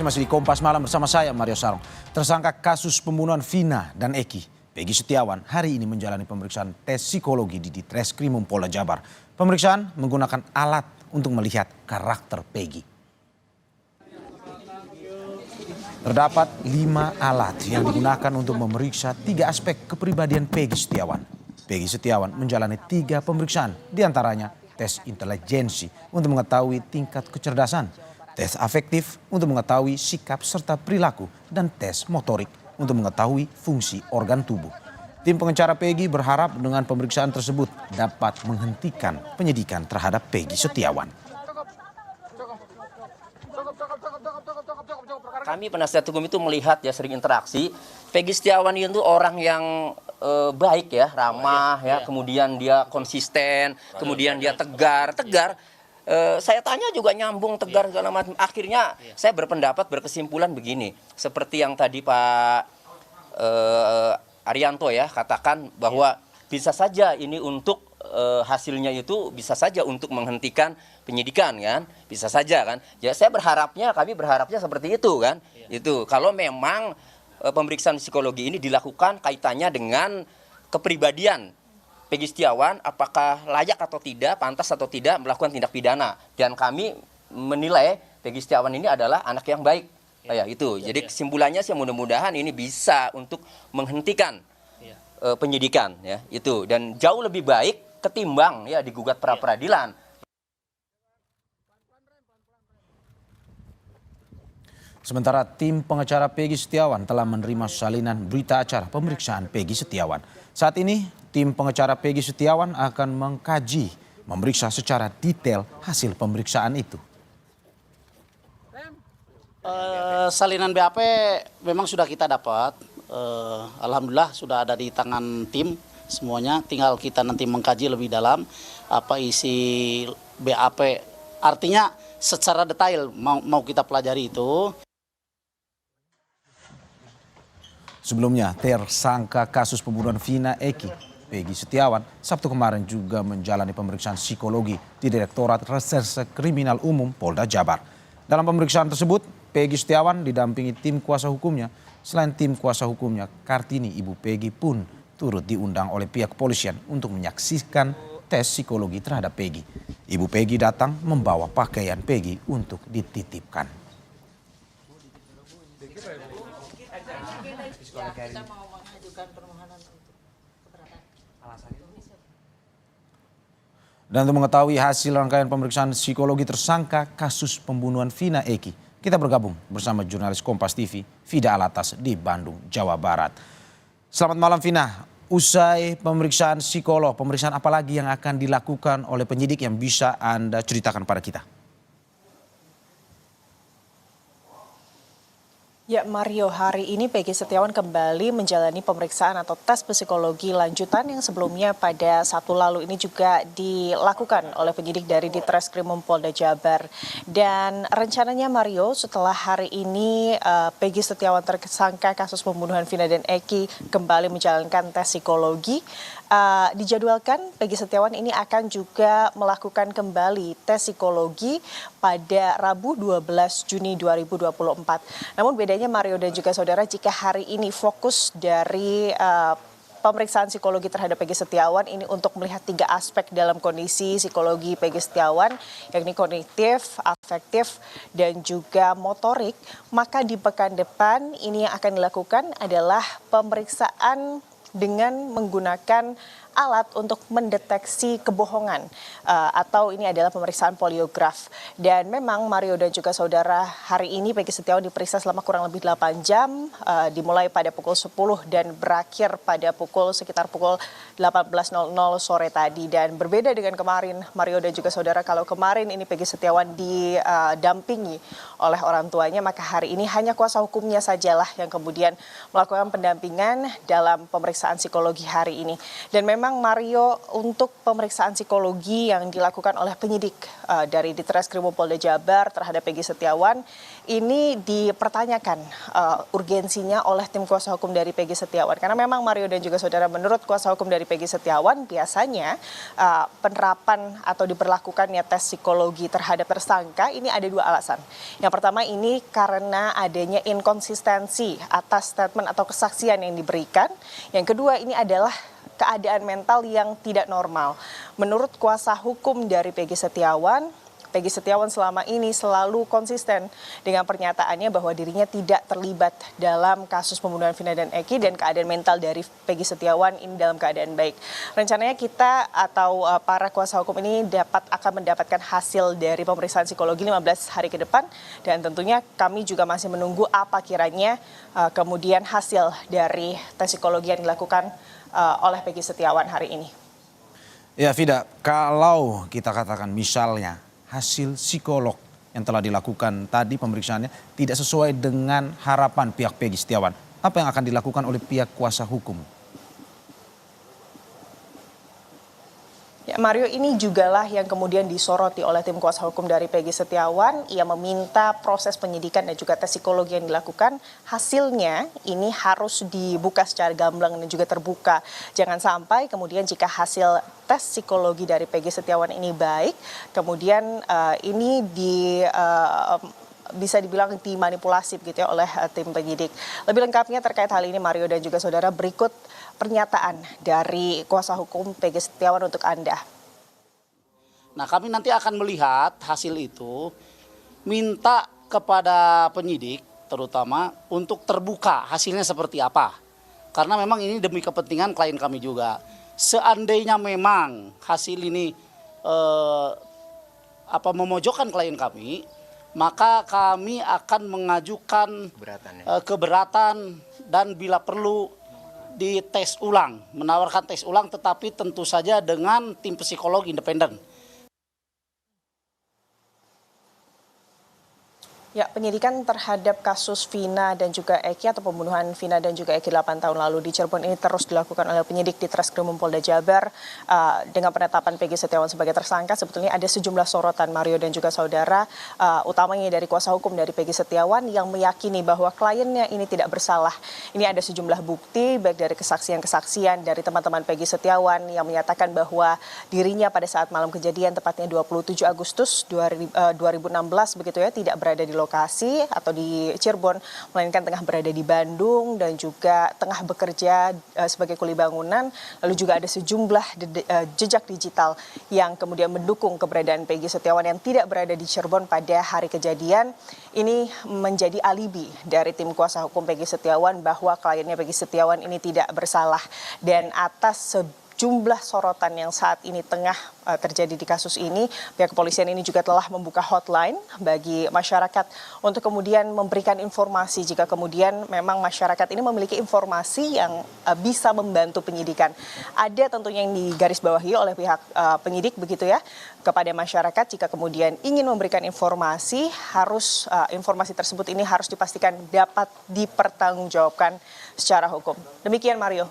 Masih di Kompas Malam bersama saya Mario Sarong. Tersangka kasus pembunuhan Vina dan Eki, Peggy Setiawan, hari ini menjalani pemeriksaan tes psikologi di Ditreskrimum Polda Jabar. Pemeriksaan menggunakan alat untuk melihat karakter Peggy. Terdapat 5 alat yang digunakan untuk memeriksa 3 aspek kepribadian Peggy Setiawan. Peggy Setiawan menjalani 3 pemeriksaan, diantaranya tes intelijensi untuk mengetahui tingkat kecerdasan, tes afektif untuk mengetahui sikap serta perilaku, dan tes motorik untuk mengetahui fungsi organ tubuh. Tim pengacara Peggy berharap dengan pemeriksaan tersebut dapat menghentikan penyidikan terhadap Peggy Setiawan. Kami penasihat hukum itu melihat ya sering interaksi. Peggy Setiawan itu orang yang baik ya, ramah ya, kemudian dia konsisten, kemudian dia tegar. Saya tanya juga nyambung, tegar segala macam. Akhirnya saya berkesimpulan begini, seperti yang tadi Pak Arianto ya katakan bahwa bisa saja ini untuk hasilnya itu bisa saja untuk menghentikan penyidikan kan, bisa saja kan. Ya kami berharapnya seperti itu kan. Itu kalau memang pemeriksaan psikologi ini dilakukan kaitannya dengan kepribadian Peggy Setiawan, apakah layak atau tidak, pantas atau tidak melakukan tindak pidana. Dan kami menilai Peggy Setiawan ini adalah anak yang baik. Itu. Jadi kesimpulannya sih mudah-mudahan ini bisa untuk menghentikan penyidikan ya itu, dan jauh lebih baik ketimbang ya digugat pra peradilan. Sementara tim pengacara Peggy Setiawan telah menerima salinan berita acara pemeriksaan Peggy Setiawan. Saat ini tim pengacara Peggy Setiawan akan mengkaji, memeriksa secara detail hasil pemeriksaan itu. Salinan BAP memang sudah kita dapat. Alhamdulillah sudah ada di tangan tim semuanya. Tinggal kita nanti mengkaji lebih dalam apa isi BAP. Artinya secara detail mau kita pelajari itu. Sebelumnya, tersangka kasus pembunuhan Vina Eki, Peggy Setiawan, Sabtu kemarin juga menjalani pemeriksaan psikologi di Direktorat Reserse Kriminal Umum Polda Jabar. Dalam pemeriksaan tersebut, Peggy Setiawan didampingi tim kuasa hukumnya. Selain tim kuasa hukumnya, Kartini, ibu Peggy pun turut diundang oleh pihak kepolisian untuk menyaksikan tes psikologi terhadap Peggy. Ibu Peggy datang membawa pakaian Peggy untuk dititipkan. Kita mau mengajukan permohonan untuk keberatan. Dan untuk mengetahui hasil rangkaian pemeriksaan psikologi tersangka kasus pembunuhan Vina Eki, kita bergabung bersama jurnalis Kompas TV, Fida Alatas di Bandung, Jawa Barat. Selamat malam Vina. Usai pemeriksaan psikolog, pemeriksaan apa lagi yang akan dilakukan oleh penyidik yang bisa Anda ceritakan pada kita? Ya Mario, hari ini Peggy Setiawan kembali menjalani pemeriksaan atau tes psikologi lanjutan yang sebelumnya pada Sabtu lalu ini juga dilakukan oleh penyidik dari Ditreskrimum Polda Jabar. Dan rencananya Mario, setelah hari ini Peggy Setiawan tersangka kasus pembunuhan Vina dan Eki kembali menjalankan tes psikologi, dijadwalkan Peggy Setiawan ini akan juga melakukan kembali tes psikologi pada Rabu 12 Juni 2024. Namun bedanya Mario dan juga saudara, jika hari ini fokus dari pemeriksaan psikologi terhadap Peggy Setiawan ini untuk melihat 3 aspek dalam kondisi psikologi Peggy Setiawan, yakni kognitif, afektif, dan juga motorik, maka di pekan depan ini yang akan dilakukan adalah pemeriksaan dengan menggunakan alat untuk mendeteksi kebohongan atau ini adalah pemeriksaan poligraf. Dan memang Mario dan juga saudara, hari ini Peggy Setiawan diperiksa selama kurang lebih 8 jam, dimulai pada pukul 10 dan berakhir pada sekitar pukul 18.00 sore tadi. Dan berbeda dengan kemarin Mario dan juga saudara, kalau kemarin ini Peggy Setiawan didampingi oleh orang tuanya, maka hari ini hanya kuasa hukumnya sajalah yang kemudian melakukan pendampingan dalam pemeriksaan psikologi hari ini. Dan memang memang Mario, untuk pemeriksaan psikologi yang dilakukan oleh penyidik dari Ditreskrimum Polda Jabar terhadap Peggy Setiawan ini dipertanyakan urgensinya oleh tim kuasa hukum dari Peggy Setiawan. Karena memang Mario dan juga saudara, menurut kuasa hukum dari Peggy Setiawan biasanya penerapan atau diberlakukannya tes psikologi terhadap tersangka ini ada dua alasan. Yang pertama ini karena adanya inkonsistensi atas statement atau kesaksian yang diberikan. Yang kedua ini adalah keadaan mental yang tidak normal. Menurut kuasa hukum dari Peggy Setiawan selama ini selalu konsisten dengan pernyataannya bahwa dirinya tidak terlibat dalam kasus pembunuhan Vina dan Eki, dan keadaan mental dari Peggy Setiawan ini dalam keadaan baik. Rencananya kita atau para kuasa hukum ini akan mendapatkan hasil dari pemeriksaan psikologi 15 hari ke depan, dan tentunya kami juga masih menunggu apa kiranya kemudian hasil dari tes psikologi yang dilakukan oleh Peggy Setiawan hari ini. Ya Vida, kalau kita katakan misalnya hasil psikolog yang telah dilakukan tadi pemeriksaannya tidak sesuai dengan harapan pihak Peggy Setiawan, apa yang akan dilakukan oleh pihak kuasa hukum? Ya, Mario, ini jugalah yang kemudian disoroti oleh tim kuasa hukum dari Peggy Setiawan. Ia meminta proses penyidikan dan juga tes psikologi yang dilakukan, hasilnya ini harus dibuka secara gamblang dan juga terbuka. Jangan sampai kemudian jika hasil tes psikologi dari Peggy Setiawan ini baik, kemudian ini bisa dibilang dimanipulasi begitu ya oleh tim penyidik. Lebih lengkapnya terkait hal ini, Mario dan juga saudara, berikut pernyataan dari kuasa hukum Peggy Setiawan untuk Anda. Nah, kami nanti akan melihat hasil itu, minta kepada penyidik terutama untuk terbuka hasilnya seperti apa. Karena memang ini demi kepentingan klien kami juga. Seandainya memang hasil ini memojokkan klien kami, maka kami akan mengajukan keberatan dan bila perlu dites ulang, menawarkan tes ulang, tetapi tentu saja dengan tim psikolog independen. Ya, penyidikan terhadap kasus Vina dan juga Eki atau pembunuhan Vina dan juga Eki 8 tahun lalu di Cirebon ini terus dilakukan oleh penyidik di Ditreskrimum Polda Jabar. Dengan penetapan Peggy Setiawan sebagai tersangka, sebetulnya ada sejumlah sorotan, Mario dan juga saudara, utamanya dari kuasa hukum dari Peggy Setiawan yang meyakini bahwa kliennya ini tidak bersalah. Ini ada sejumlah bukti baik dari kesaksian-kesaksian dari teman-teman Peggy Setiawan yang menyatakan bahwa dirinya pada saat malam kejadian, tepatnya 27 Agustus 2016 begitu ya, tidak berada di lokasi atau di Cirebon, melainkan tengah berada di Bandung dan juga tengah bekerja sebagai kuli bangunan. Lalu juga ada sejumlah jejak digital yang kemudian mendukung keberadaan Peggy Setiawan yang tidak berada di Cirebon pada hari kejadian. Ini menjadi alibi dari tim kuasa hukum Peggy Setiawan bahwa kliennya Peggy Setiawan ini tidak bersalah. Dan atas jumlah sorotan yang saat ini tengah terjadi di kasus ini, pihak kepolisian ini juga telah membuka hotline bagi masyarakat untuk kemudian memberikan informasi jika kemudian memang masyarakat ini memiliki informasi yang bisa membantu penyidikan. Ada tentunya yang digarisbawahi oleh pihak penyidik begitu ya, kepada masyarakat jika kemudian ingin memberikan informasi, harus informasi tersebut ini harus dipastikan dapat dipertanggungjawabkan secara hukum. Demikian Mario.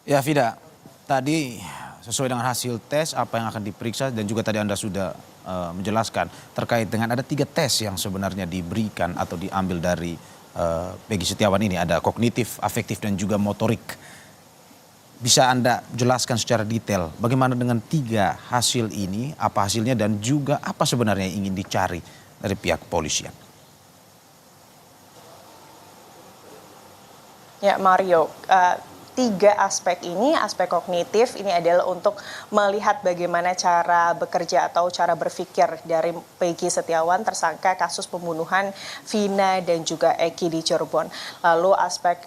Ya Vida, tadi sesuai dengan hasil tes apa yang akan diperiksa dan juga tadi Anda sudah menjelaskan terkait dengan ada 3 tes yang sebenarnya diberikan atau diambil dari Peggy Setiawan ini. Ada kognitif, afektif dan juga motorik. Bisa Anda jelaskan secara detail bagaimana dengan 3 hasil ini, apa hasilnya dan juga apa sebenarnya yang ingin dicari dari pihak kepolisian? Ya Mario, 3 aspek ini, aspek kognitif ini adalah untuk melihat bagaimana cara bekerja atau cara berpikir dari Peggy Setiawan tersangka kasus pembunuhan Vina dan juga Eki di Cirebon. Lalu aspek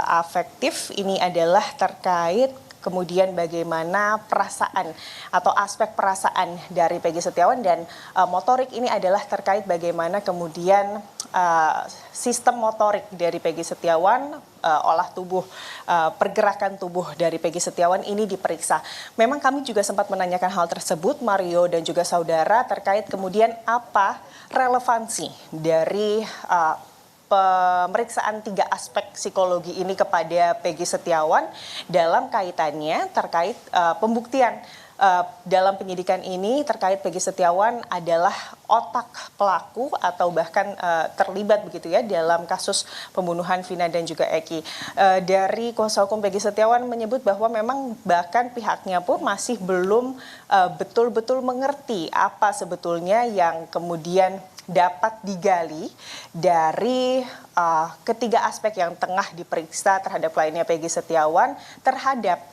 afektif ini adalah terkait kemudian bagaimana perasaan atau aspek perasaan dari Peggy Setiawan, dan motorik ini adalah terkait bagaimana kemudian sistem motorik dari Peggy Setiawan, olah tubuh, pergerakan tubuh dari Peggy Setiawan ini diperiksa. Memang kami juga sempat menanyakan hal tersebut, Mario dan juga saudara, terkait kemudian apa relevansi dari pemeriksaan 3 aspek psikologi ini kepada Peggy Setiawan dalam kaitannya terkait pembuktian dalam penyidikan ini terkait Peggy Setiawan adalah otak pelaku atau bahkan terlibat begitu ya dalam kasus pembunuhan Vina dan juga Eki. Dari kuasa hukum Peggy Setiawan menyebut bahwa memang bahkan pihaknya pun masih belum betul-betul mengerti apa sebetulnya yang kemudian dapat digali dari ketiga aspek yang tengah diperiksa terhadap kliennya Peggy Setiawan terhadap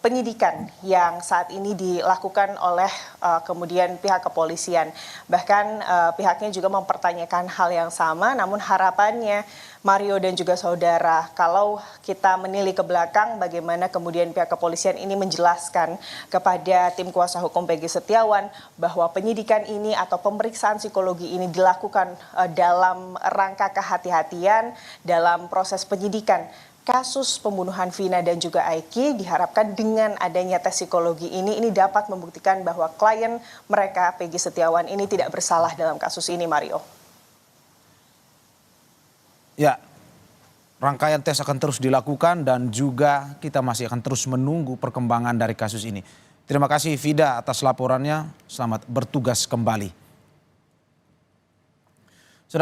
penyidikan yang saat ini dilakukan oleh kemudian pihak kepolisian. Bahkan pihaknya juga mempertanyakan hal yang sama, namun harapannya Mario dan juga saudara, kalau kita menilik ke belakang bagaimana kemudian pihak kepolisian ini menjelaskan kepada tim kuasa hukum Peggy Setiawan bahwa penyidikan ini atau pemeriksaan psikologi ini dilakukan dalam rangka kehati-hatian dalam proses penyidikan kasus pembunuhan Vina dan juga Eki. Diharapkan dengan adanya tes psikologi ini dapat membuktikan bahwa klien mereka Peggy Setiawan ini tidak bersalah dalam kasus ini, Mario. Ya, rangkaian tes akan terus dilakukan dan juga kita masih akan terus menunggu perkembangan dari kasus ini. Terima kasih Vida atas laporannya, selamat bertugas kembali.